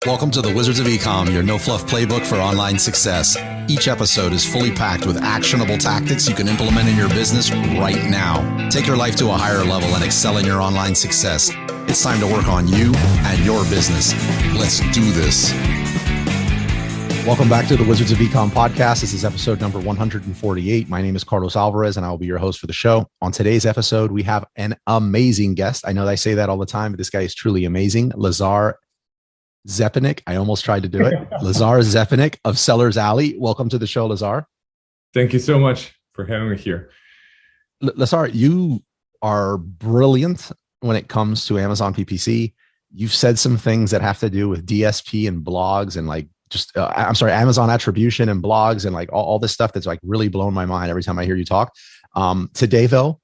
Welcome to the Wizards of Ecom, your no-fluff playbook for online success. Each episode is fully packed with actionable tactics you can implement in your business right now. Take your life to a higher level and excel in your online success. It's time to work on you and your business. Let's do this. Welcome back to the Wizards of Ecom podcast. This is episode number 148. My name is Carlos Alvarez, and I will be your host for the show. On today's episode, we have an amazing guest. I know that I say that all the time, but this guy is truly amazing. Lazar Zepinic. I almost tried to do it. Lazar Zepinic of Sellers Alley. Welcome to the show, Lazar. Thank you so much for having me here. Lazar, you are brilliant when it comes to Amazon PPC. You've said some things that have to do with DSP and blogs and Amazon attribution and blogs and like all this stuff that's like really blown my mind every time I hear you talk. Today, though,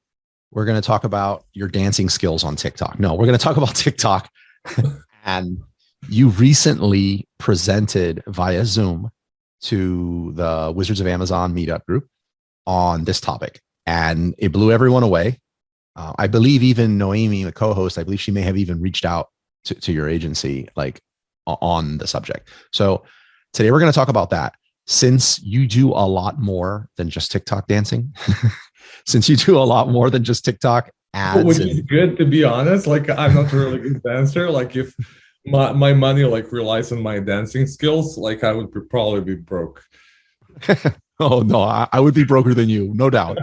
we're going to talk about your dancing skills on TikTok. No, we're going to talk about TikTok. And you recently presented via Zoom to the Wizards of Amazon meetup group on this topic, and it blew everyone away. I believe even Noemi, the co-host, I believe she may have even reached out to your agency like on the subject. So today we're going to talk about that. Since you do a lot more than just TikTok dancing, since you do a lot more than just TikTok ads, which is good, to be honest. Like, I'm not a really good dancer. Like, if my money like relies on my dancing skills, like I would probably be broke. Oh no, I would be broker than you, no doubt.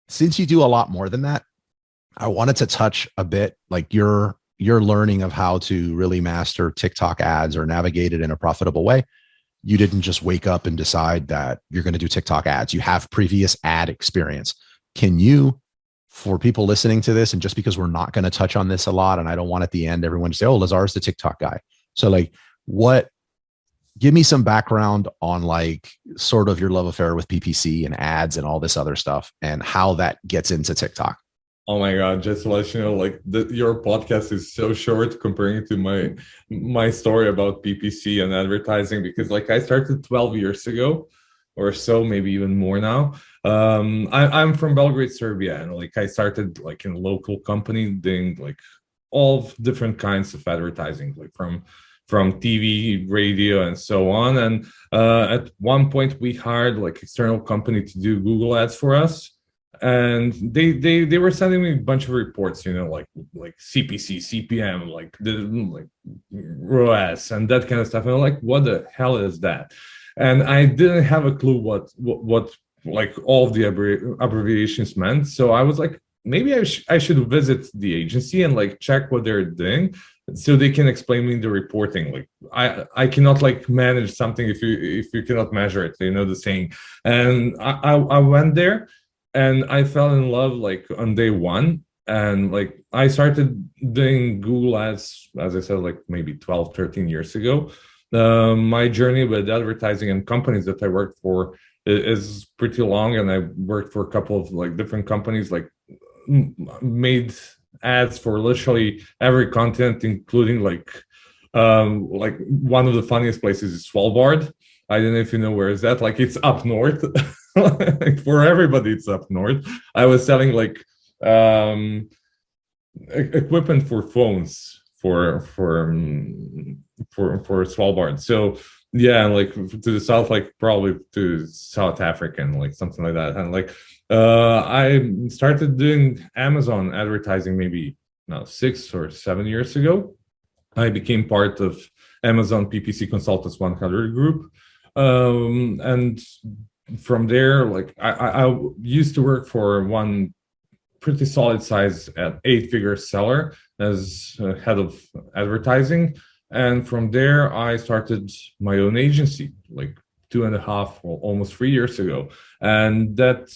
Since you do a lot more than that, I wanted to touch a bit like your learning of how to really master TikTok ads or navigate it in a profitable way. You didn't just wake up and decide that you're going to do TikTok ads. You have previous ad experience. Can you, for people listening to this, and just because we're not going to touch on this a lot, and I don't want at the end everyone to say, oh, Lazar's the TikTok guy. So like, give me some background on like sort of your love affair with PPC and ads and all this other stuff and how that gets into TikTok. Oh my God, just to let you know, like your podcast is so short comparing to my story about PPC and advertising, because like I started 12 years ago or so, maybe even more now. I'm from Belgrade, Serbia, and like I started like in a local company doing like all different kinds of advertising, like from TV, radio, and so on. And at one point, we hired like external company to do Google ads for us, and they were sending me a bunch of reports, you know, like CPC, CPM, like ROAS, and that kind of stuff. And I'm like, what the hell is that? And I didn't have a clue what like all of the abbreviations meant. So I was like, maybe I should visit the agency and like check what they're doing, so they can explain me the reporting. Like I cannot like manage something if you cannot measure it, you know the saying. And I went there and I fell in love like on day one. And like I started doing Google ads, as I said, like maybe 12, 13 years ago. My journey with advertising and companies that I worked for is pretty long, and I worked for a couple of like different companies, like made ads for literally every continent, including like one of the funniest places is Svalbard. I don't know if you know where is that. Like, it's up north. For everybody, it's up north. I was selling like equipment for phones for Svalbard. So yeah, like to the south, like probably to South Africa and like something like that. And like I started doing Amazon advertising maybe now 6 or 7 years ago. I became part of Amazon PPC Consultants 100 group, and from there, like I used to work for one pretty solid size at 8-figure seller as head of advertising. And from there, I started my own agency like 2.5 or almost 3 years ago. And that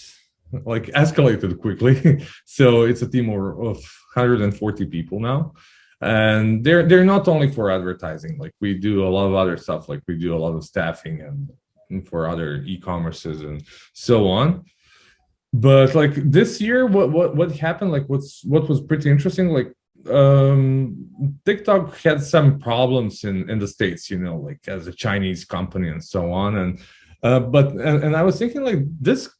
like escalated quickly. So it's a team of 140 people now. And they're not only for advertising, like we do a lot of other stuff, like we do a lot of staffing and for other e-commerces and so on. But like this year, what happened, like what was pretty interesting, like TikTok had some problems in the States, you know, like as a Chinese company and so on. And but I was thinking like this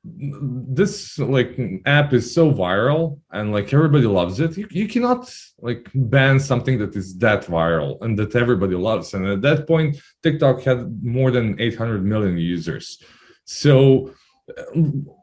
this like app is so viral and like everybody loves it. You cannot like ban something that is that viral and that everybody loves. And at that point, TikTok had more than 800 million users. So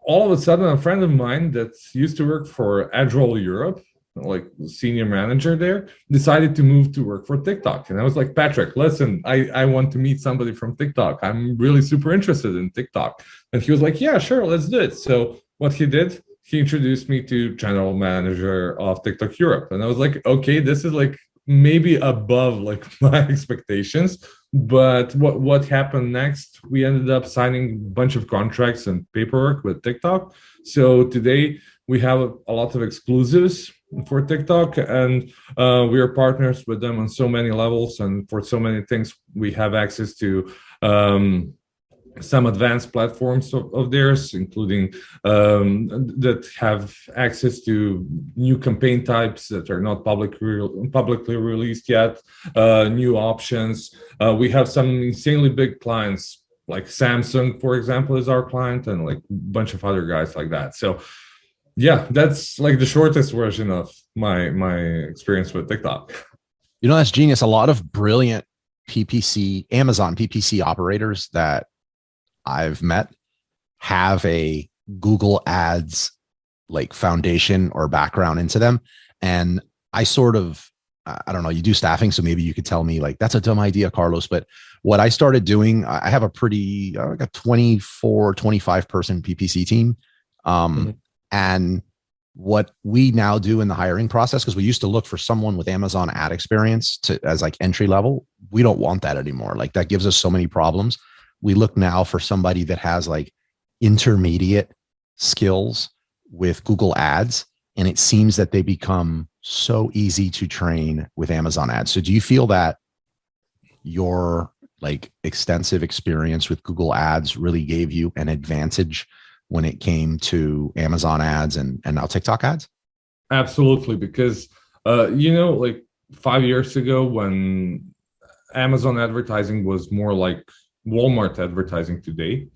all of a sudden, a friend of mine that used to work for Agile Europe, like senior manager there, decided to move to work for TikTok. And I was like, Patrick, listen, I want to meet somebody from TikTok. I'm really super interested in TikTok. And he was like, yeah, sure, let's do it. So what he did, he introduced me to general manager of TikTok Europe. And I was like, okay, this is like maybe above like my expectations. But what happened next? We ended up signing a bunch of contracts and paperwork with TikTok. So today we have a lot of exclusives for TikTok, and we are partners with them on so many levels, and for so many things we have access to some advanced platforms of theirs, including that have access to new campaign types that are not publicly released yet, new options. We have some insanely big clients, like Samsung, for example, is our client, and like a bunch of other guys like that. So yeah, that's like the shortest version of my experience with TikTok. That's genius. A lot of brilliant PPC, Amazon PPC operators that I've met have a Google Ads like foundation or background into them. And I sort of, I don't know, you do staffing, so maybe you could tell me like, that's a dumb idea, Carlos. But what I started doing, I have a pretty, like a 24, 25 person PPC team. And what we now do in the hiring process, because we used to look for someone with Amazon ad experience as like entry level. We don't want that anymore. Like that gives us so many problems. We look now for somebody that has like intermediate skills with Google ads. And it seems that they become so easy to train with Amazon ads. So do you feel that your like extensive experience with Google ads really gave you an advantage when it came to Amazon ads and now TikTok ads? Absolutely. Because, like 5 years ago when Amazon advertising was more like Walmart advertising today,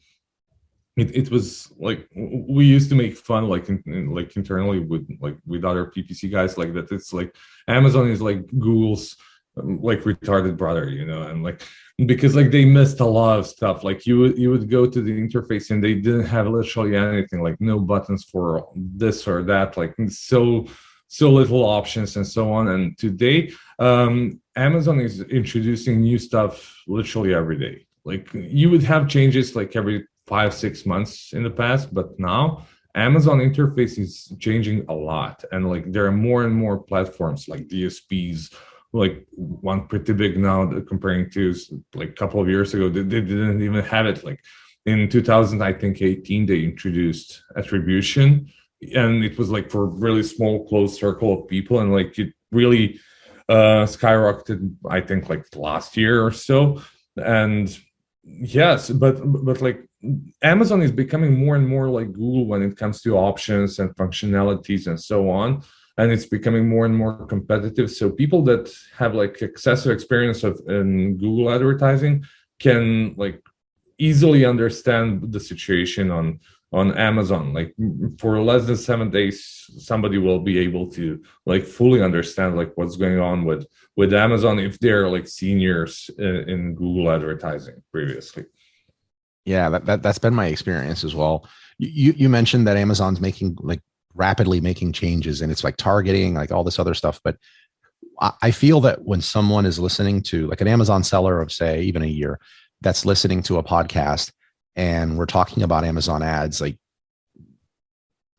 it was like we used to make fun like like internally with other PPC guys like that. It's like Amazon is like Google's like retarded brother, and like because like they missed a lot of stuff. Like you would go to the interface and they didn't have literally anything, like no buttons for this or that, like so little options and so on. And today Amazon is introducing new stuff literally every day. Like you would have changes like every 5-6 months in the past, but now Amazon interface is changing a lot, and like there are more and more platforms like DSPs, like one pretty big now comparing to like a couple of years ago. They didn't even have it. Like in 2018 they introduced attribution, and it was like for a really small closed circle of people, and like it really skyrocketed, I think, like last year or so. And yes, but like Amazon is becoming more and more like Google when it comes to options and functionalities and so on, and it's becoming more and more competitive. So people that have like excessive experience in Google advertising can like easily understand the situation on Amazon. Like for less than 7 days, somebody will be able to like fully understand like what's going on with Amazon if they're like seniors in Google advertising previously. Yeah, that's been my experience as well. You mentioned that Amazon's making like rapidly making changes, and it's like targeting, like all this other stuff. But I feel that when someone is listening to like an Amazon seller of say even a year that's listening to a podcast and we're talking about Amazon ads, like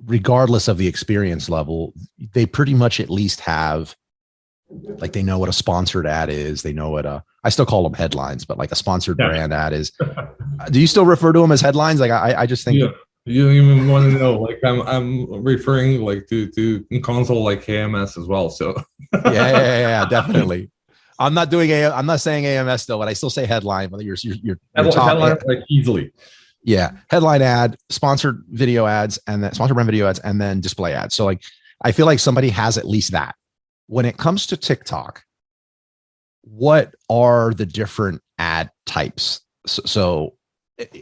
regardless of the experience level, they pretty much at least have like they know what a sponsored ad is. They know what I still call them headlines, but like a sponsored brand ad is. Do you still refer to them as headlines? Like I just think you don't even want to know. Like I'm referring like to console like AMS as well. So yeah, definitely. I'm not saying AMS still, but I still say headline. But you're headline like easily. Yeah, headline ad, sponsored video ads, and then sponsored brand video ads, and then display ads. So like I feel like somebody has at least that. When it comes to TikTok, what are the different ad types? So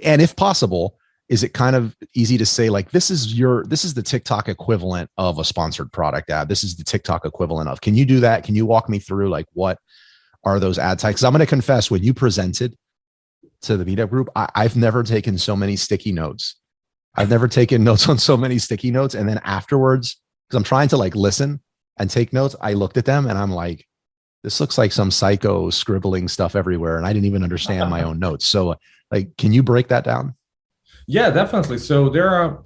and if possible, is it kind of easy to say like, this is the TikTok equivalent of a sponsored product ad? This is the TikTok equivalent of, can you do that? Can you walk me through like, what are those ad types? Because I'm going to confess, when you presented to the meetup group, I've never taken so many sticky notes. I've never taken notes on so many sticky notes. And then afterwards, because I'm trying to like listen and take notes, I looked at them and I'm like, this looks like some psycho scribbling stuff everywhere. And I didn't even understand my own notes. So like, can you break that down? Yeah, definitely. So there are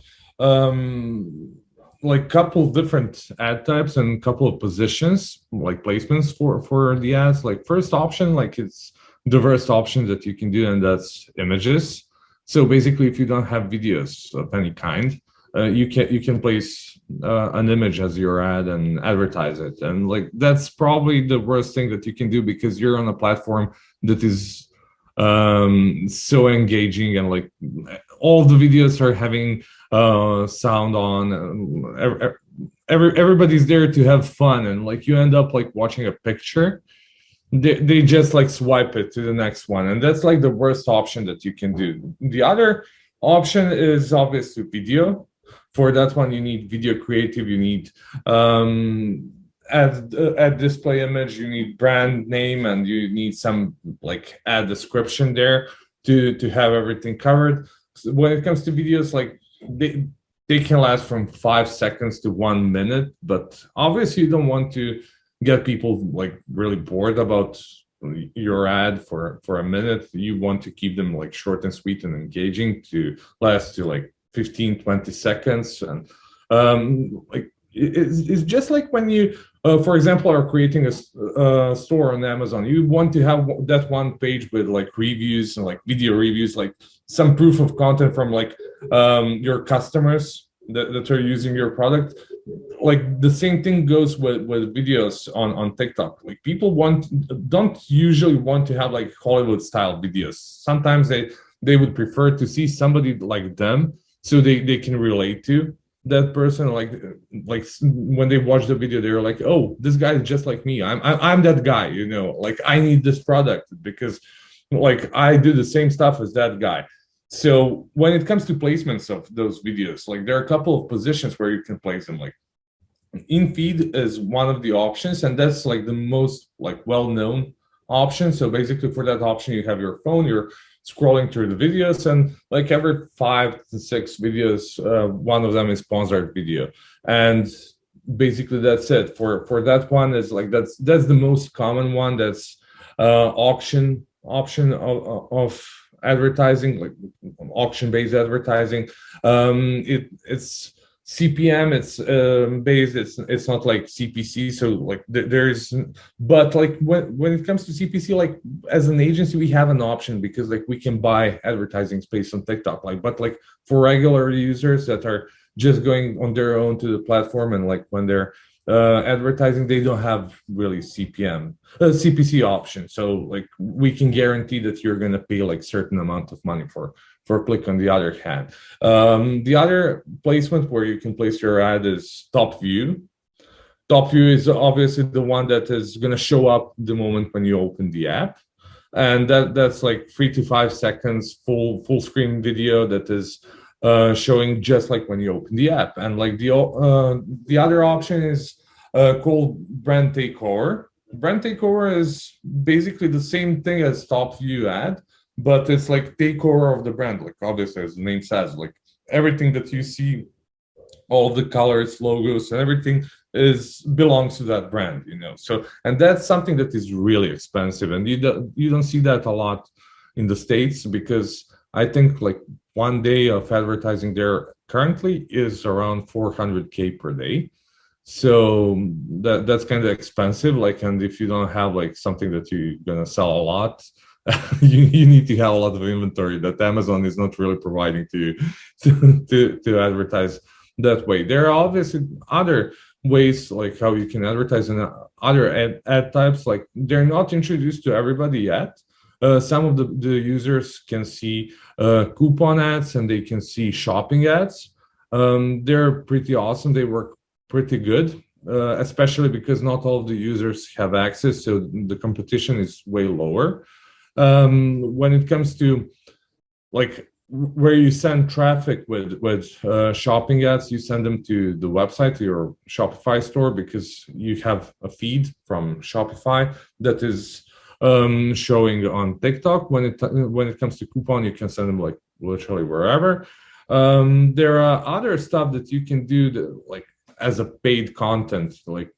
like couple different ad types and couple of positions, like placements for the ads. Like first option, like it's the first option that you can do, and that's images. So basically, if you don't have videos of any kind, you can place an image as your ad and advertise it. And like that's probably the worst thing that you can do, because you're on a platform that is so engaging, and like all the videos are having sound on. Everybody's there to have fun, and like you end up like watching a picture. They just like swipe it to the next one, and that's like the worst option that you can do. The other option is obviously video. For that one, you need video creative, you need ad display image, you need brand name, and you need some like ad description there to have everything covered. So when it comes to videos, like they can last from 5 seconds to 1 minute, but obviously you don't want to get people like really bored about your ad for a minute. You want to keep them like short and sweet and engaging to last to like 15-20 seconds. And like it's just like when you for example are creating a store on Amazon, you want to have that one page with like reviews and like video reviews, like some proof of content from like your customers that are using your product. Like the same thing goes with videos on TikTok. Like people don't usually want to have like Hollywood style videos. Sometimes they would prefer to see somebody like them, so they can relate to that person. Like when they watch the video, they're like, oh, this guy is just like me. I'm that guy, you know, like I need this product because like I do the same stuff as that guy. So when it comes to placements of those videos, like there are a couple of positions where you can place them. Like in feed is one of the options, and that's like the most like well-known option. So basically for that option, you have your phone, you're scrolling through the videos, and like every 5 to 6 videos, one of them is sponsored video. And basically that's it. For that one is like that's the most common one. That's option of advertising, like auction-based advertising. It's CPM, it's based, it's not like CPC. So like there's, but like when it comes to CPC, like as an agency we have an option, because like we can buy advertising space on TikTok. Like but like for regular users that are just going on their own to the platform, and like when they're advertising, they don't have really CPC option. So like we can guarantee that you're going to pay like certain amount of money for a click. On the other hand, the other placement where you can place your ad is top view. Top view is obviously the one that is going to show up the moment when you open the app, and that's like 3 to 5 seconds full screen video that is showing just like when you open the app. And like the other option is called brand takeover. Brand takeover is basically the same thing as top view ad, but it's like takeover of the brand. Like obviously as the name says, like everything that you see, all the colors, logos, and everything belongs to that brand, you know. So, and that's something that is really expensive, and you don't see that a lot in the States, because I think like one day of advertising there currently is around 400K per day. So that's kind of expensive. Like, and if you don't have like something that you're gonna sell a lot, you need to have a lot of inventory that Amazon is not really providing to you to advertise that way. There are obviously other ways like how you can advertise in other ad types. Like they're not introduced to everybody yet. Some of the users can see coupon ads, and they can see shopping ads. They're pretty awesome. They work pretty good, especially because not all of the users have access, so the competition is way lower. When it comes to like where you send traffic with shopping ads, you send them to the website, to your Shopify store, because you have a feed from Shopify that is showing on TikTok. When it comes to coupon, you can send them like literally wherever. There are other stuff that you can do that, like as a paid content, like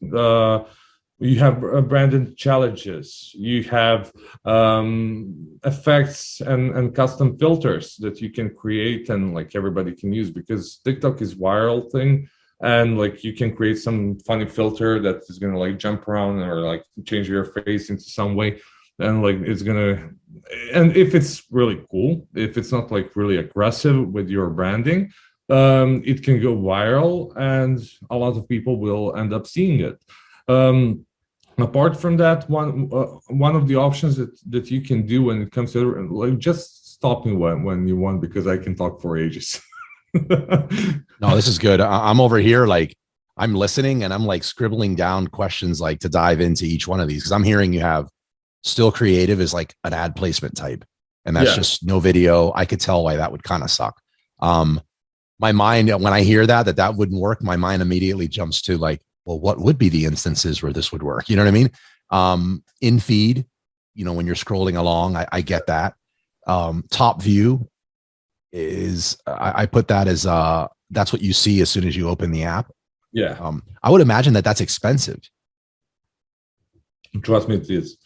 you have branded challenges, you have effects and custom filters that you can create and like everybody can use, because TikTok is viral thing, and like you can create some funny filter that is gonna like jump around or like change your face into some way, and like it's gonna, and if it's really cool, if it's not like really aggressive with your branding, it can go viral and a lot of people will end up seeing it. Apart from that, one of the options that you can do when it comes to, like, just stop me when you want, because I can talk for ages. No, this is good. I'm over here, like I'm listening and I'm like scribbling down questions like to dive into each one of these, because I'm hearing you have still creative is like an ad placement type, and that's just no video. I could tell why that would kind of suck. My mind, when I hear that wouldn't work, my mind immediately jumps to like, well, what would be the instances where this would work? You know what I mean? In feed, you know, when you're scrolling along, I get that. Top view is, I put that as that's what you see as soon as you open the app. Yeah. I would imagine that's expensive. Trust me, it is.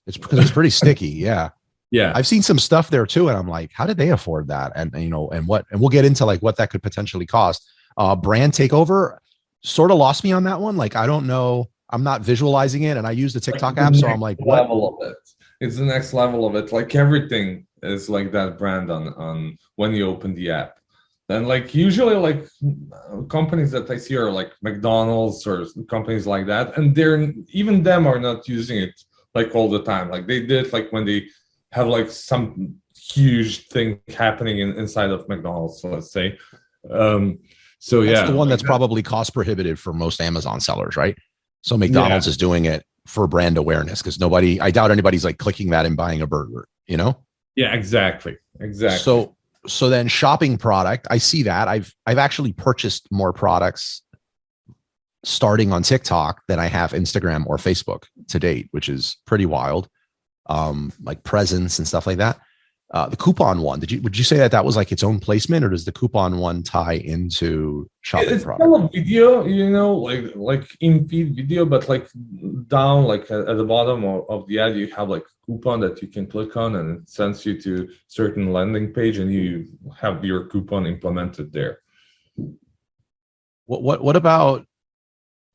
It's because it's pretty sticky. Yeah. Yeah. I've seen some stuff there too, and I'm like, how did they afford that? And you know, and we'll get into like what that could potentially cost. Brand takeover sort of lost me on that one. Like, I don't know. I'm not visualizing it, and I use the TikTok app, so I'm like, what level of it? It's the next level of it. Like everything is like that brand on when you open the app. And like usually like companies that I see are like McDonald's or companies like that, and they're, even them are not using it like all the time. Like they did like when they have like some huge thing happening inside of McDonald's, so let's say. So that's yeah, the one that's probably cost prohibitive for most Amazon sellers, right? So McDonald's is doing it for brand awareness, because I doubt anybody's like clicking that and buying a burger, you know? Yeah, exactly. So then shopping product, I see that. I've actually purchased more products starting on TikTok than I have Instagram or Facebook to date, which is pretty wild. Like presents and stuff like that. The coupon one, would you say that was like its own placement, or does the coupon one tie into shopping it's product? still a video, you know, like in feed video, but like down, like at the bottom of the ad, you have like a coupon that you can click on, and it sends you to certain landing page, and you have your coupon implemented there. What about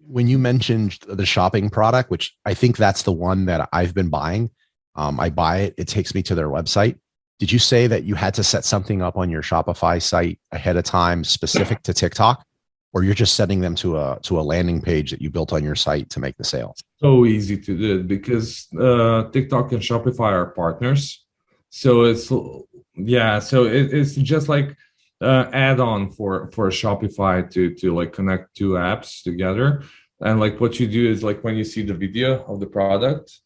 when you mentioned the shopping product, which I think that's the one that I've been buying? I buy it, it takes me to their website. Did you say that you had to set something up on your Shopify site ahead of time specific to TikTok, or you're just sending them to a landing page that you built on your site to make the sale? So easy to do, because TikTok and Shopify are partners. So it's just like add-on for Shopify to like connect two apps together. And like what you do is, like when you see the video of the product,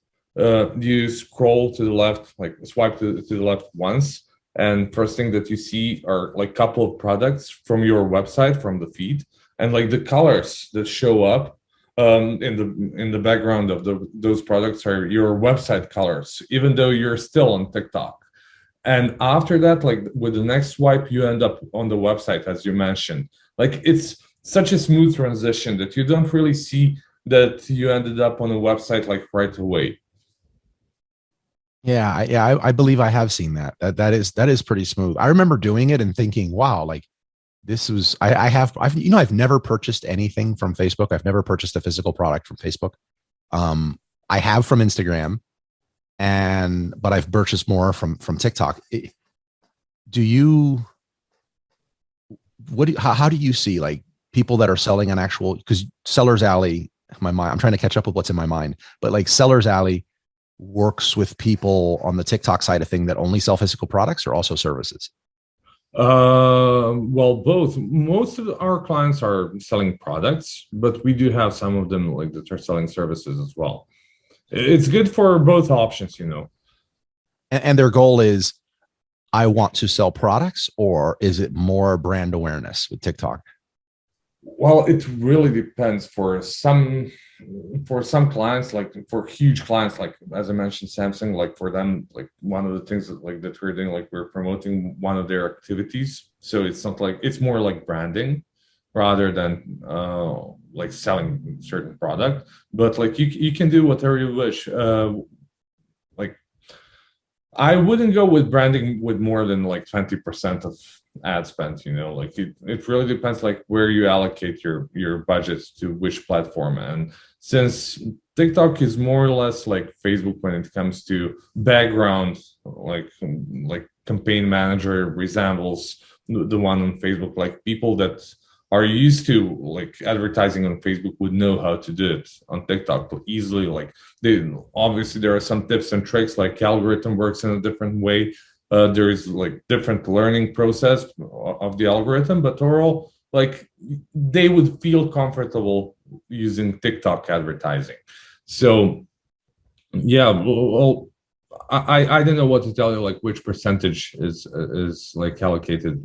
you scroll to the left, like swipe to the left once, and first thing that you see are like a couple of products from your website, from the feed, and like the colors that show up in the background of those products are your website colors, even though you're still on TikTok. And after that, like with the next swipe, you end up on the website, as you mentioned. Like it's such a smooth transition that you don't really see that you ended up on a website like right away. Yeah, I believe I have seen that. That is pretty smooth. I remember doing it and thinking, wow, like this was, I've never purchased anything from Facebook. I've never purchased a physical product from Facebook. I have from Instagram, but I've purchased more from TikTok. How do you see like people that are selling an actual, because Seller's Alley, I'm trying to catch up with what's in my mind, but like Seller's Alley works with people on the TikTok side of thing that only sell physical products, or also services? Well, both. Most of our clients are selling products, but we do have some of them like that are selling services as well. It's good for both options, you know. And their goal is, I want to sell products, or is it more brand awareness with TikTok? Well, it really depends. For some clients, like for huge clients, like as I mentioned, Samsung, like for them, like one of the things that we're doing, like we're promoting one of their activities. So it's not like, it's more like branding rather than like selling certain product. But like you can do whatever you wish. Like I wouldn't go with branding with more than like 20% of ad spend, like it really depends like where you allocate your budgets to which platform. And since TikTok is more or less like Facebook when it comes to background, like campaign manager resembles the one on Facebook, like people that are used to like advertising on Facebook would know how to do it on TikTok easily. Like obviously there are some tips and tricks, like algorithm works in a different way. There is like different learning process of the algorithm, but overall, like they would feel comfortable using TikTok advertising. So yeah, well, I don't know what to tell you, like which percentage is like allocated.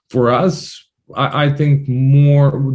For us, I think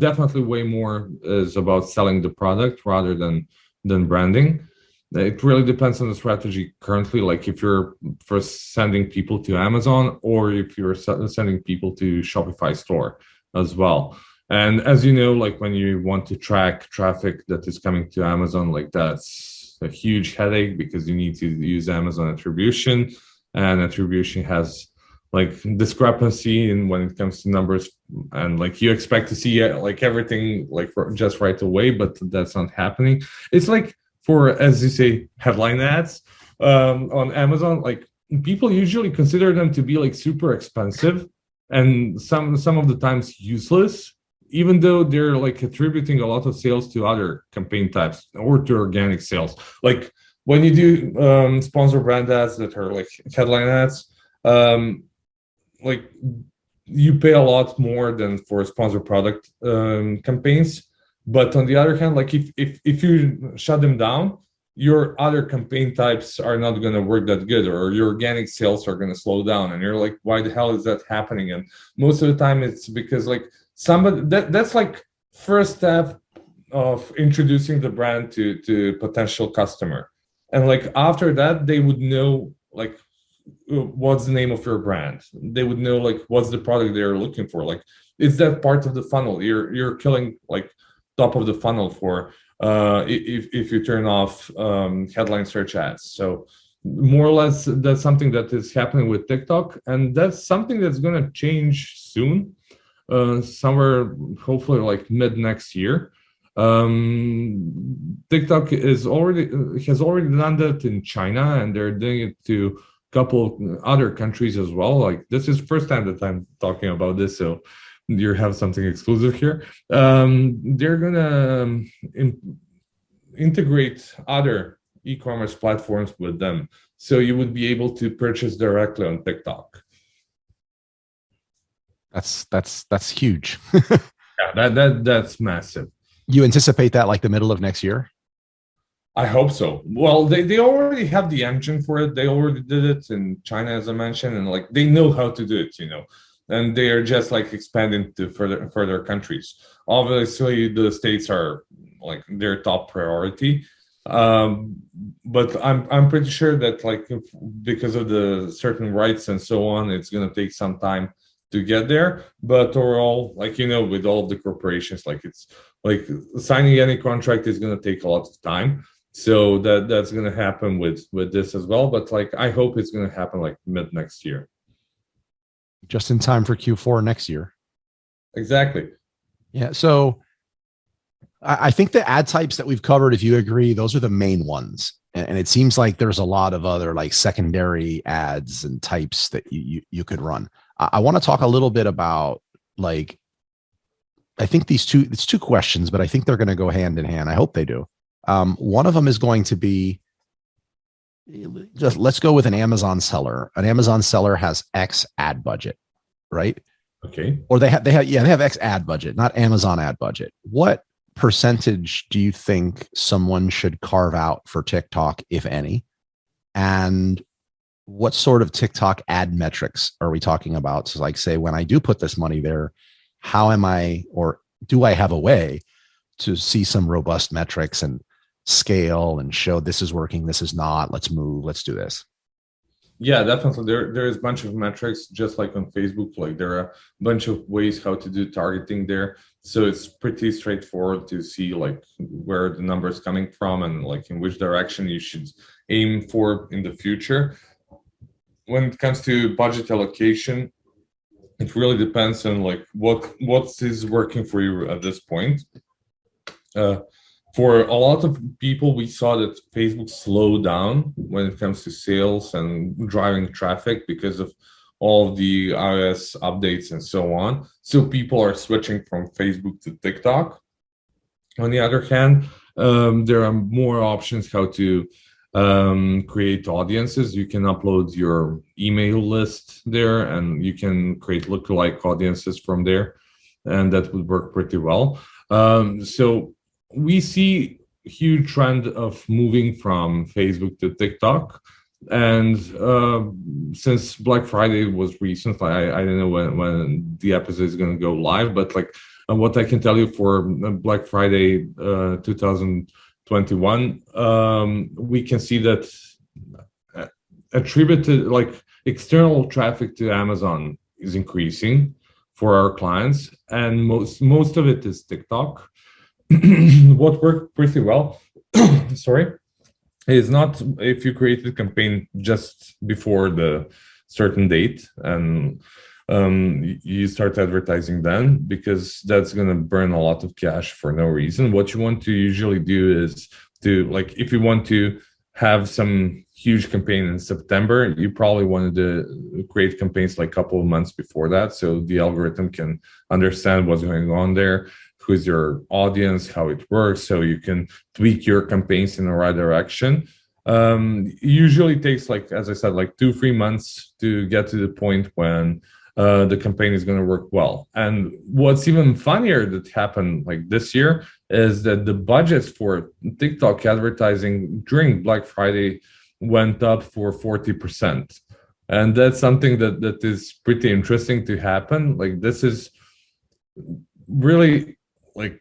definitely way more is about selling the product rather than branding. It really depends on the strategy currently, like if you're first sending people to Amazon or if you're sending people to Shopify store as well. And as you know, like when you want to track traffic that is coming to Amazon, like that's a huge headache because you need to use Amazon attribution, and attribution has like discrepancy in when it comes to numbers, and like you expect to see like everything like just right away, but that's not happening. It's like for, as you say, headline ads on Amazon, like people usually consider them to be like super expensive and some of the times useless, even though they're like attributing a lot of sales to other campaign types or to organic sales. Like when you do sponsor brand ads that are like headline ads, like you pay a lot more than for sponsor product campaigns. But on the other hand, like if you shut them down, your other campaign types are not going to work that good, or your organic sales are going to slow down. And you're like, why the hell is that happening? And most of the time it's because like somebody that's like first step of introducing the brand to potential customer. And like after that, they would know like what's the name of your brand. They would know like what's the product they're looking for. Like it's that part of the funnel. You're killing like top of the funnel for if you turn off headline search ads. So more or less that's something that is happening with TikTok, and that's something that's going to change soon, somewhere hopefully like mid next year. TikTok has already done that in China, and they're doing it to a couple other countries as well. Like this is first time that I'm talking about this, so you have something exclusive here. They're gonna integrate other e-commerce platforms with them, so you would be able to purchase directly on TikTok. That's huge. Yeah, that's massive. You anticipate that like the middle of next year? I hope so. Well, they already have the engine for it. They already did it in China, as I mentioned, and like they know how to do it, and they are just like expanding to further countries. Obviously, the States are like their top priority, but I'm pretty sure that like because of the certain rights and so on, it's gonna take some time to get there. But overall, like with all of the corporations, like it's like signing any contract is gonna take a lot of time. So that's gonna happen with this as well. But like I hope it's gonna happen like mid next year. Just in time for Q4 next year. Exactly. Yeah. So I think the ad types that we've covered, if you agree, those are the main ones. And it seems like there's a lot of other like secondary ads and types that you could run. I want to talk a little bit about like, I think it's two questions, but I think they're going to go hand in hand. I hope they do. One of them is going to be, just let's go with an Amazon seller. An Amazon seller has X ad budget, right? Okay. Or they have X ad budget, not Amazon ad budget. What percentage do you think someone should carve out for TikTok, if any? And what sort of TikTok ad metrics are we talking about? So like say when I do put this money there, how am I, or do I have a way to see some robust metrics and scale and show this is working, this is not, let's move, let's do this? Yeah, definitely. There is a bunch of metrics, just like on Facebook. Like there are a bunch of ways how to do targeting there. So it's pretty straightforward to see like where the number is coming from and like in which direction you should aim for in the future. When it comes to budget allocation, it really depends on like what is working for you at this point. For a lot of people, we saw that Facebook slowed down when it comes to sales and driving traffic because of all of the iOS updates and so on. So people are switching from Facebook to TikTok. On the other hand, there are more options how to create audiences. You can upload your email list there and you can create lookalike audiences from there. And that would work pretty well. So we see a huge trend of moving from Facebook to TikTok. And since Black Friday was recent, I don't know when the episode is going to go live, but like what I can tell you for Black Friday 2021, we can see that attributed like external traffic to Amazon is increasing for our clients, and most of it is TikTok. What worked pretty well, sorry, is not if you create a campaign just before the certain date and you start advertising then, because that's going to burn a lot of cash for no reason. What you want to usually do is to, like, if you want to have some huge campaign in September, you probably wanted to create campaigns like a couple of months before that, so the algorithm can understand what's going on there, who's your audience, how it works, so you can tweak your campaigns in the right direction. Usually takes, like, as I said, like 2-3 months to get to the point when the campaign is going to work well. And what's even funnier that happened like this year is that the budgets for TikTok advertising during Black Friday went up for 40%. And that's something that is pretty interesting to happen. Like, this is really like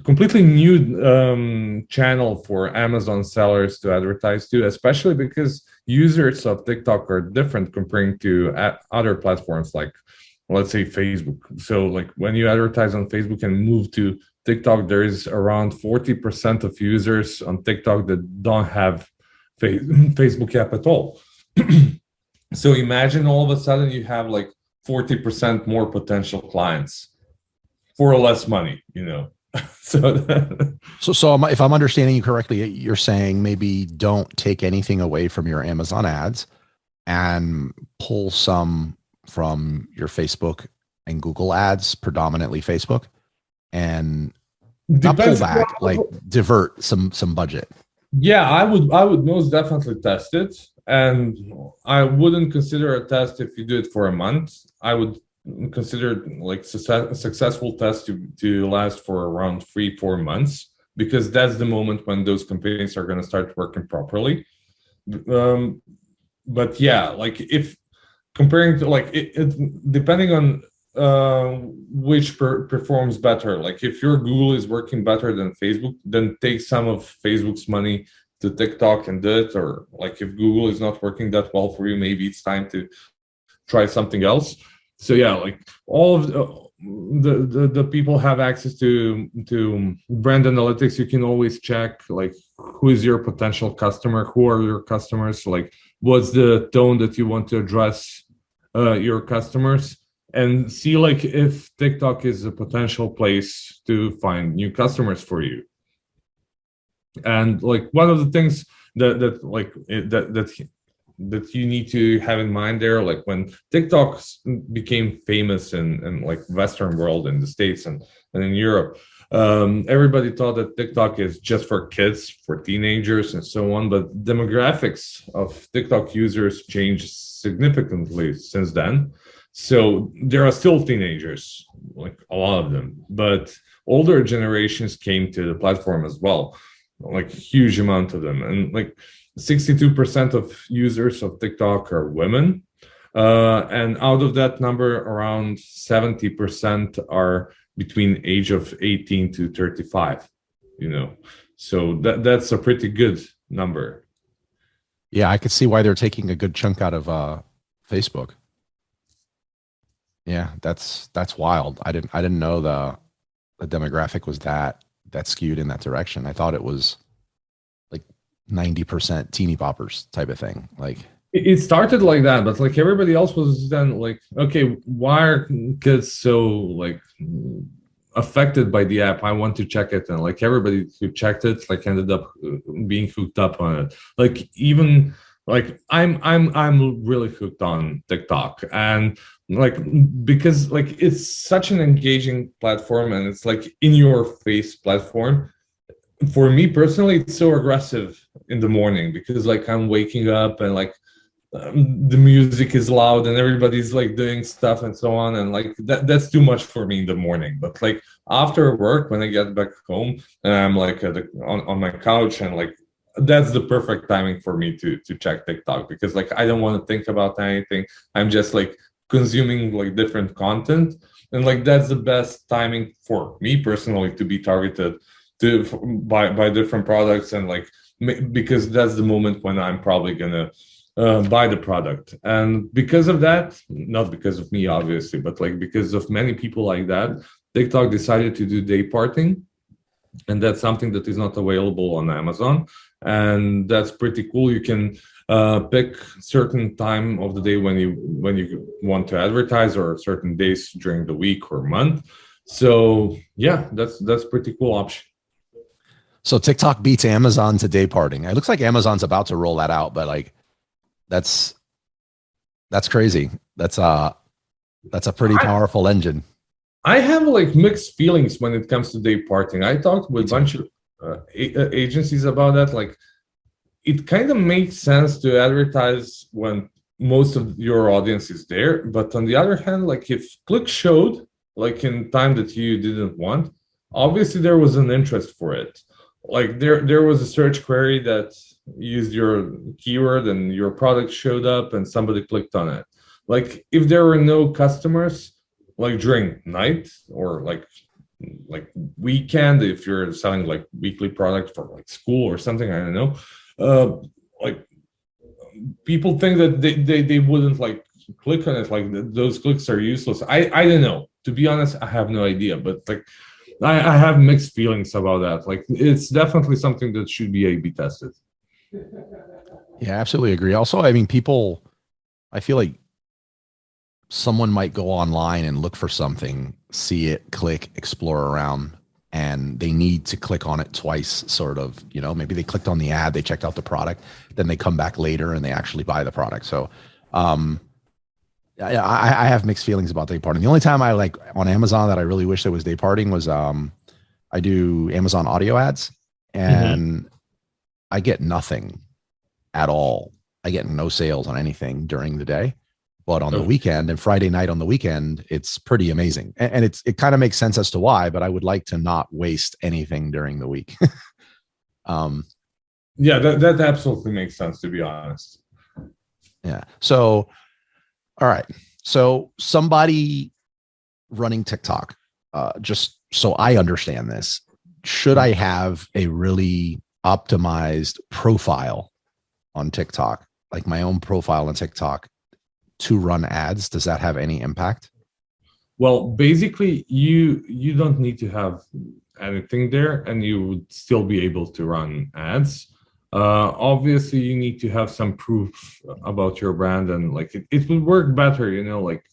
completely new channel for Amazon sellers to advertise to, especially because users of TikTok are different comparing to other platforms like, let's say, Facebook. So like when you advertise on Facebook and move to TikTok, there is around 40% of users on TikTok that don't have Facebook app at all. So imagine all of a sudden you have like 40% more potential clients for less money, you know. So if I'm understanding you correctly, you're saying maybe don't take anything away from your Amazon ads and pull some from your Facebook and Google ads, predominantly Facebook, and not pull back, like divert some budget. Yeah, I would most definitely test it, and I wouldn't consider a test if you do it for a month. I would consider like a successful test to last for around 3-4 months, because that's the moment when those campaigns are going to start working properly. But yeah, like if comparing to like it depending on which performs better, like if your Google is working better than Facebook, then take some of Facebook's money to TikTok and do it. Or like if Google is not working that well for you, maybe it's time to try something else. So yeah, like all of the people have access to brand analytics. You can always check like who is your potential customer, who are your customers, like what's the tone that you want to address your customers, and see like if TikTok is a potential place to find new customers for you. And like one of the things that you need to have in mind there, like when TikTok became famous in like Western world, in the States and in Europe, everybody thought that TikTok is just for kids, for teenagers and so on. But demographics of TikTok users changed significantly since then. So there are still teenagers, like a lot of them, but older generations came to the platform as well, like a huge amount of them. And like, 62% of users of TikTok are women. And out of that number, around 70% are between age of 18 to 35, So that's a pretty good number. Yeah, I could see why they're taking a good chunk out of Facebook. Yeah, that's wild. I didn't know the demographic was that skewed in that direction. I thought it was like 90% teeny poppers type of thing. Like it started like that, but like everybody else was then like, okay, why are kids so like affected by the app? I want to check it. And like everybody who checked it like ended up being hooked up on it. Like even like I'm really hooked on TikTok, and like because like it's such an engaging platform, and it's like in your face platform. For me personally, it's so aggressive in the morning because like I'm waking up and like the music is loud and everybody's like doing stuff and so on, and like that's too much for me in the morning. But like after work, when I get back home and I'm like on my couch, and like that's the perfect timing for me to check TikTok, because like I don't want to think about anything. I'm just like consuming like different content, and like that's the best timing for me personally to be targeted to by different products, and like because that's the moment when I'm probably gonna buy the product. And because of that, not because of me obviously, but like because of many people like that, TikTok decided to do day parting, and that's something that is not available on Amazon. And that's pretty cool. You can pick certain time of the day when you want to advertise, or certain days during the week or month. So yeah, that's pretty cool option. so TikTok beats Amazon to day parting. It looks like Amazon's about to roll that out, but like that's crazy. That's a pretty powerful engine. I have like mixed feelings when it comes to day parting. I talked with a bunch of agencies about that. Like, it kind of makes sense to advertise when most of your audience is there. But on the other hand, like if clicks showed like in time that you didn't want, obviously there was an interest for it. Like there was a search query that used your keyword and your product showed up and somebody clicked on it. Like if there were no customers, like during night or like weekend, if you're selling like weekly products for like school or something, I don't know, like people think that they wouldn't like click on it, like those clicks are useless. I don't know, to be honest. I have no idea, but like I have mixed feelings about that. Like it's definitely something that should be A/B tested. Yeah, absolutely agree. Also, I mean, people, I feel like someone might go online and look for something, see it, click, explore around, and they need to click on it twice, sort of, maybe they clicked on the ad, they checked out the product, then they come back later and they actually buy the product. So, I have mixed feelings about day parting. The only time I like on Amazon that I really wish there was day parting was, I do Amazon audio ads, and I get nothing at all. I get no sales on anything during the day. But on the weekend and Friday night on the weekend, it's pretty amazing. And it kind of makes sense as to why, but I would like to not waste anything during the week. Yeah, that absolutely makes sense, to be honest. Yeah. So, all right. So somebody running TikTok, just so I understand this, should I have a really optimized profile on TikTok, like my own profile on TikTok, to run ads? Does that have any impact? Well, basically you don't need to have anything there, and you would still be able to run ads. Obviously you need to have some proof about your brand, and like it would work better, like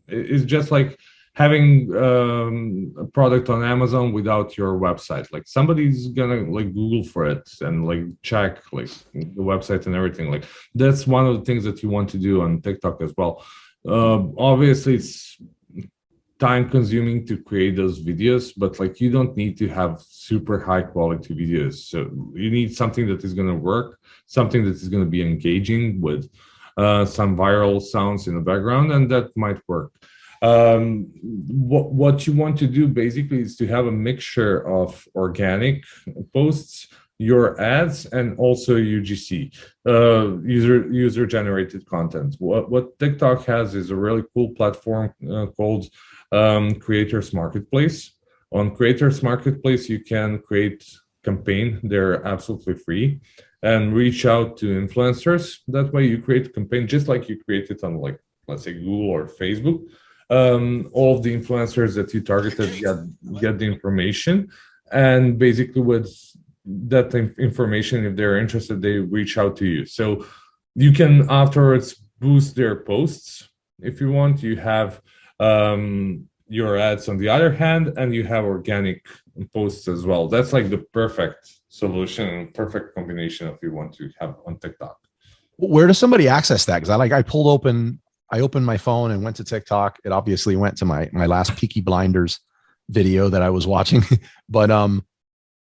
it's just like having a product on Amazon without your website. Like somebody's gonna like Google for it and like check like the website and everything. Like that's one of the things that you want to do on TikTok as well. Obviously it's time consuming to create those videos, but like you don't need to have super high quality videos. So you need something that is going to work, something that is going to be engaging with some viral sounds in the background, and that might work. What you want to do basically is to have a mixture of organic posts your ads and also UGC, user generated content. What TikTok has is a really cool platform called Creators Marketplace. On Creators Marketplace, you can create campaign. They're absolutely free, and reach out to influencers. That way you create a campaign just like you create it on, like, let's say Google or Facebook. All of the influencers that you targeted get the information, and basically with that information, if they're interested, they reach out to you. So you can afterwards boost their posts if you want. You have your ads on the other hand, and you have organic posts as well. That's like the perfect solution, perfect combination if you want to have on TikTok. Where does somebody access that? Because I opened my phone and went to TikTok. It obviously went to my last Peaky Blinders video that I was watching. But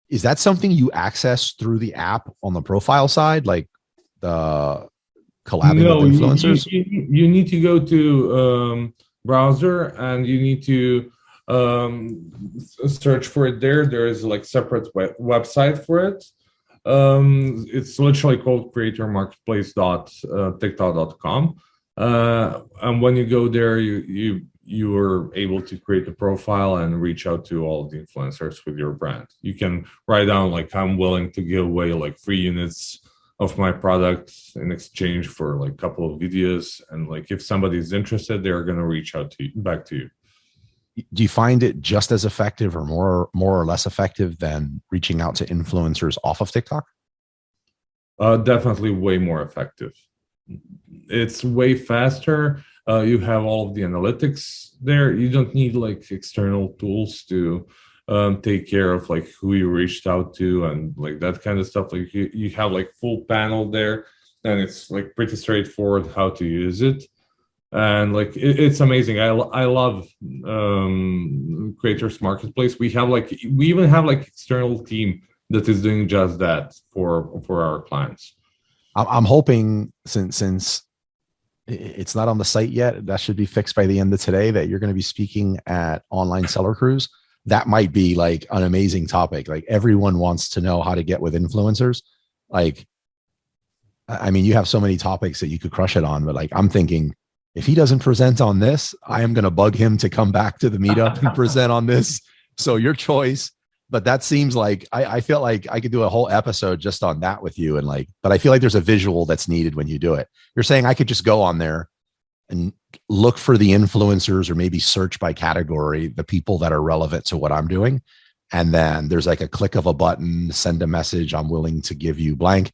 is that something you access through the app on the profile side, like the collabing with influencers? You need to go to browser, and you need to search for it there. There is like separate website for it. It's literally called creatormarketplace.tiktok.com. And when you go there, you are able to create a profile and reach out to all of the influencers with your brand. You can write down like, I'm willing to give away like 3 units of my product in exchange for like a couple of videos, and like if somebody's interested, they're going to reach out to you, back to you. Do you find it just as effective or more or less effective than reaching out to influencers off of TikTok? Definitely way more effective. It's way faster. You have all of the analytics there. You don't need like external tools to take care of like who you reached out to and like that kind of stuff. Like you have like full panel there, and it's like pretty straightforward how to use it. And like it's amazing. I love Creators Marketplace. We even have like external team that is doing just that for our clients. I'm hoping since it's not on the site yet, that should be fixed by the end of today, that you're going to be speaking at Online Seller Cruise. That might be like an amazing topic. Like everyone wants to know how to get with influencers. Like, I mean, you have so many topics that you could crush it on, but like, I'm thinking if he doesn't present on this, I am going to bug him to come back to the meetup and present on this. So your choice. But that seems like I feel like I could do a whole episode just on that with you. And like, but I feel like there's a visual that's needed when you do it. You're saying I could just go on there and look for the influencers, or maybe search by category, the people that are relevant to what I'm doing. And then there's like a click of a button, send a message. I'm willing to give you blank.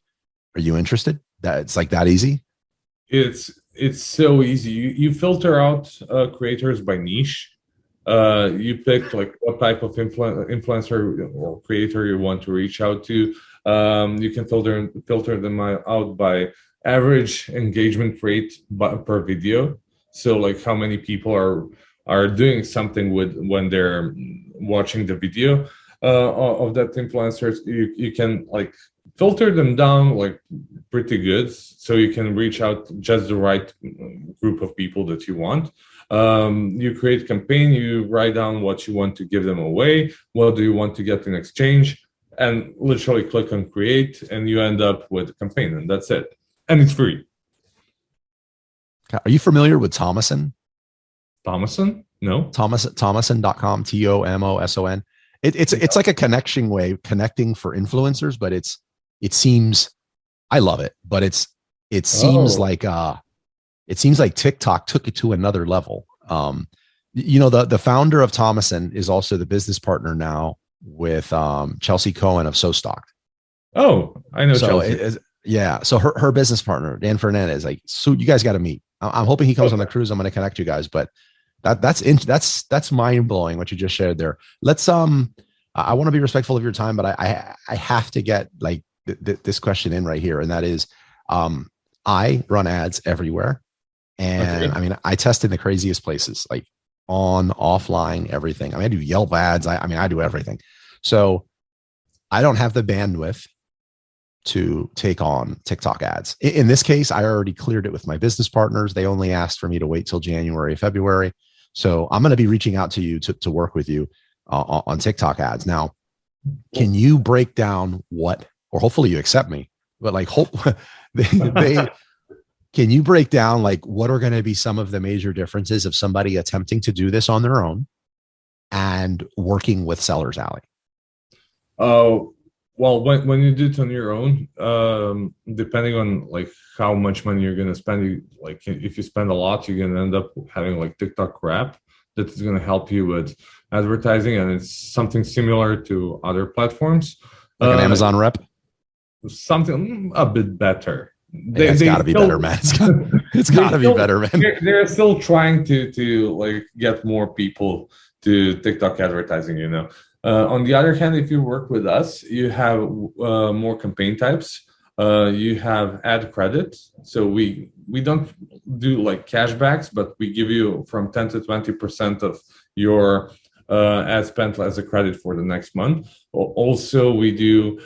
Are you interested? That it's like that easy. It's so easy. You filter out creators by niche. You pick like what type of influencer or creator you want to reach out to. You can filter them out by average engagement rate per video. So like how many people are doing something with when they're watching the video of that influencer. You can like filter them down like pretty good, so you can reach out just the right group of people that you want. You create a campaign, you write down what you want to give them away, what do you want to get in exchange, and literally click on create, and you end up with a campaign, and that's it. And it's free. Are you familiar with Thomason? Thomason? No. Thomason.com, TOMOSON. It's like a connecting for influencers, but it seems, I love it, but it seems like TikTok took it to another level. The founder of Thomason is also the business partner now with Chelsea Cohen of So Stocked. Oh, I know Chelsea. So her business partner, Dan Fernandez, like, so you guys got to meet. I'm hoping he comes on the cruise. I'm going to connect you guys, but that's mind blowing what you just shared there. Let's I want to be respectful of your time, but I have to get like this question in right here, and that is, I run ads everywhere, and okay. I mean, I test in the craziest places, like on, offline, everything. I mean, I do Yelp ads. I do everything. So I don't have the bandwidth to take on TikTok ads. In this case, I already cleared it with my business partners. They only asked for me to wait till January, February. So I'm going to be reaching out to you to work with you on TikTok ads. Now, can you break down what or hopefully you accept me, but like hope they can you break down like what are going to be some of the major differences of somebody attempting to do this on their own and working with Sellers Alley? Well, when you do it on your own, depending on like how much money you're gonna spend, like if you spend a lot, you're gonna end up having like TikTok Wrap that is gonna help you with advertising, and it's something similar to other platforms. Like an Amazon rep? Something a bit better. It's got to be better, man. It's got to be better, man. They're still trying to like get more people to TikTok advertising, you know. On the other hand, if you work with us, you have more campaign types. You have ad credit. So we don't do like cashbacks, but we give you from 10 to 20% of your ad spent as a credit for the next month. Also, we do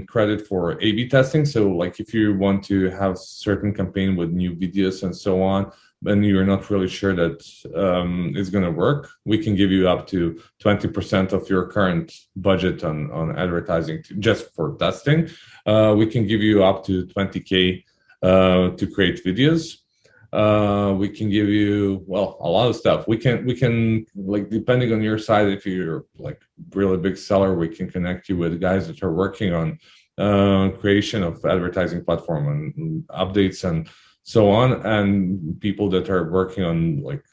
credit for A/B testing. So like if you want to have certain campaign with new videos and so on, and you're not really sure that it's going to work, we can give you up to 20% of your current budget on advertising just for testing. We can give you up to 20K to create videos. We can give you, well, a lot of stuff. We can like, depending on your side, if you're like really big seller, we can connect you with guys that are working on creation of advertising platform and updates and so on, and people that are working on like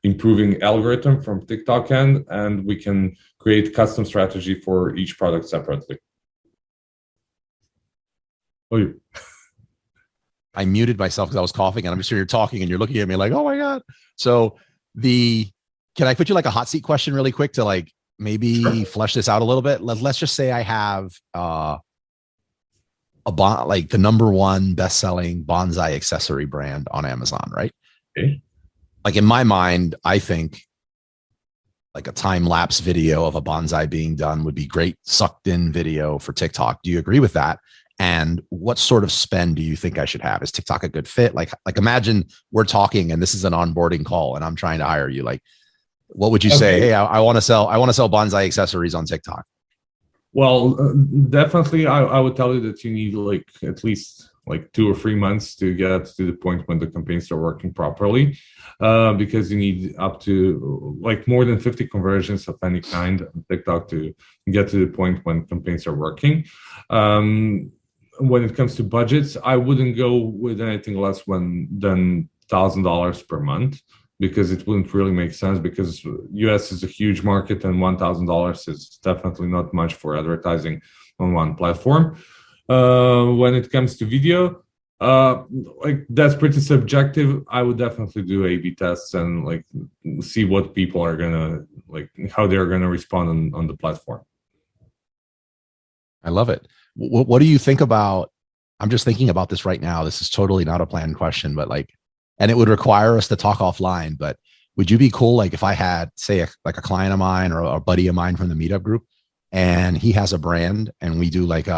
improving algorithm from TikTok end, and we can create custom strategy for each product separately. Oh, I muted myself because I was coughing, and I'm sure you're talking and you're looking at me like, oh my God. So can I put you like a hot seat question really quick to like maybe flesh this out a little bit? Let's just say I have like the #1 best-selling bonsai accessory brand on Amazon, right? Okay. Like in my mind, I think like a time-lapse video of a bonsai being done would be great sucked in video for TikTok. Do you agree with that? And what sort of spend do you think I should have? Is TikTok a good fit? Like imagine we're talking and this is an onboarding call and I'm trying to hire you. Like, what would you say? Hey, I want to sell bonsai accessories on TikTok. Well, definitely, I would tell you that you need like at least like 2 or 3 months to get to the point when the campaigns are working properly, because you need up to like more than 50 conversions of any kind on TikTok to get to the point when campaigns are working. When it comes to budgets, I wouldn't go with anything less than $1,000 per month, because it wouldn't really make sense, because US is a huge market and $1,000 is definitely not much for advertising on one platform. When it comes to video, like that's pretty subjective. I would definitely do A/B tests and like see what people are gonna like, how they're gonna respond on the platform. I love it. What do you think about? I'm just thinking about this right now. This is totally not a planned question, but like, and it would require us to talk offline, but would you be cool? Like if I had, say, like a client of mine or a buddy of mine from the meetup group, and he has a brand and we do like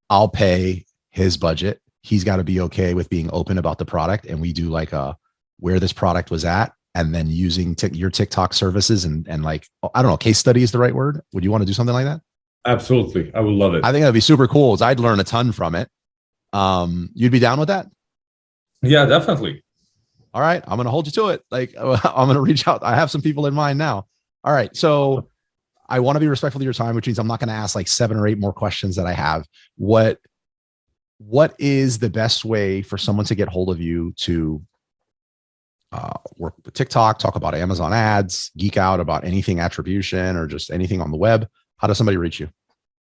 I'll pay his budget. He's got to be okay with being open about the product. And we do like where this product was at, and then using your TikTok services and like, I don't know, case study is the right word. Would you want to do something like that? Absolutely. I would love it. I think that'd be super cool. I'd learn a ton from it. You'd be down with that? Yeah, definitely. All right. I'm going to hold you to it. Like I'm going to reach out. I have some people in mind now. All right. So I want to be respectful of your time, which means I'm not going to ask like 7 or 8 more questions that I have. What is the best way for someone to get hold of you to work with TikTok, talk about Amazon ads, geek out about anything attribution or just anything on the web? How does somebody reach you?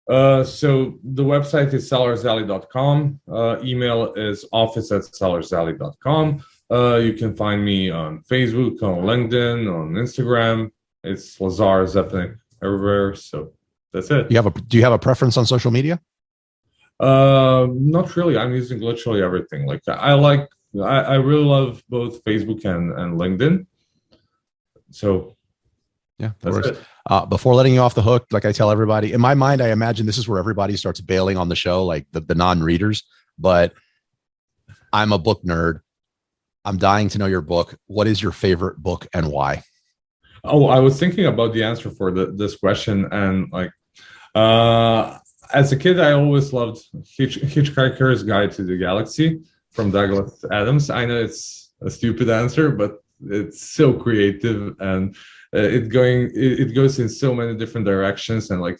So the website is sellersalley.com. Email is office@sellersalley.com. You can find me on Facebook, on LinkedIn, on Instagram. It's Lazar Zepinic everywhere. So that's it. Do you have a preference on social media? Not really. I'm using literally everything. Like I really love both Facebook and LinkedIn. So yeah, that works. Before letting you off the hook, like I tell everybody, in my mind, I imagine this is where everybody starts bailing on the show, like the non-readers, but I'm a book nerd. I'm dying to know your book. What is your favorite book and why? Oh, I was thinking about the answer for this question, and like, as a kid, I always loved Hitchhiker's Guide to the Galaxy from Douglas Adams. I know it's a stupid answer, but it's so creative, and it goes in so many different directions, and like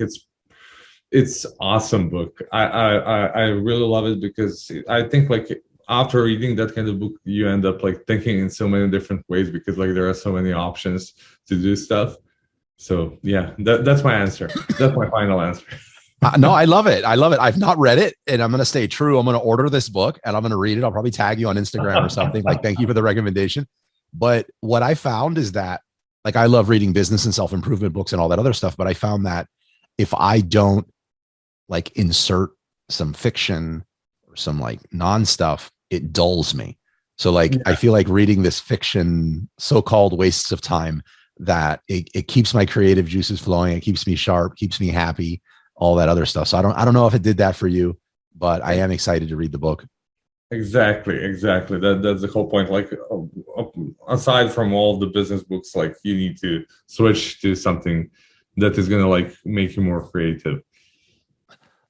it's awesome book. I really love it because I think like after reading that kind of book, you end up like thinking in so many different ways because like there are so many options to do stuff. So yeah, that's my answer. That's my final answer. No, I love it. I love it. I've not read it, and I'm going to stay true. I'm going to order this book and I'm going to read it. I'll probably tag you on Instagram or something. Like, thank you for the recommendation. But what I found is that, like, I love reading business and self-improvement books and all that other stuff. But I found that if I don't like insert some fiction or some like non-stuff, it dulls me. So like, I feel like reading this fiction, so-called wastes of time, that it keeps my creative juices flowing. It keeps me sharp, keeps me happy, all that other stuff. So I don't know if it did that for you, but I am excited to read the book. Exactly. That's the whole point. Like, aside from all the business books, like you need to switch to something that is going to like make you more creative.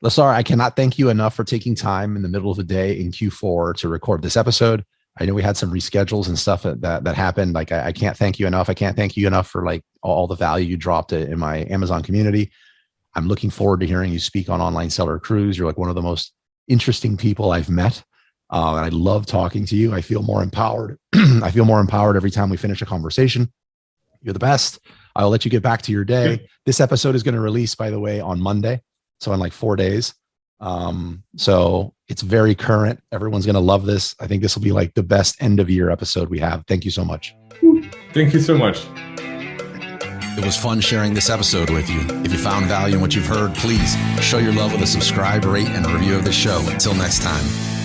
Lazar, I cannot thank you enough for taking time in the middle of the day in Q4 to record this episode. I know we had some reschedules and stuff that happened. Like, I can't thank you enough. I can't thank you enough for like all the value you dropped in my Amazon community. I'm looking forward to hearing you speak on Online Seller Cruise. You're like one of the most interesting people I've met. And I love talking to you. I feel more empowered. I feel more empowered every time we finish a conversation. You're the best. I'll let you get back to your day. This episode is going to release, by the way, on Monday. So in like 4 days. So it's very current. Everyone's going to love this. I think this will be like the best end of year episode we have. Thank you so much. Thank you so much. It was fun sharing this episode with you. If you found value in what you've heard, please show your love with a subscribe, rate, and review of the show. Until next time.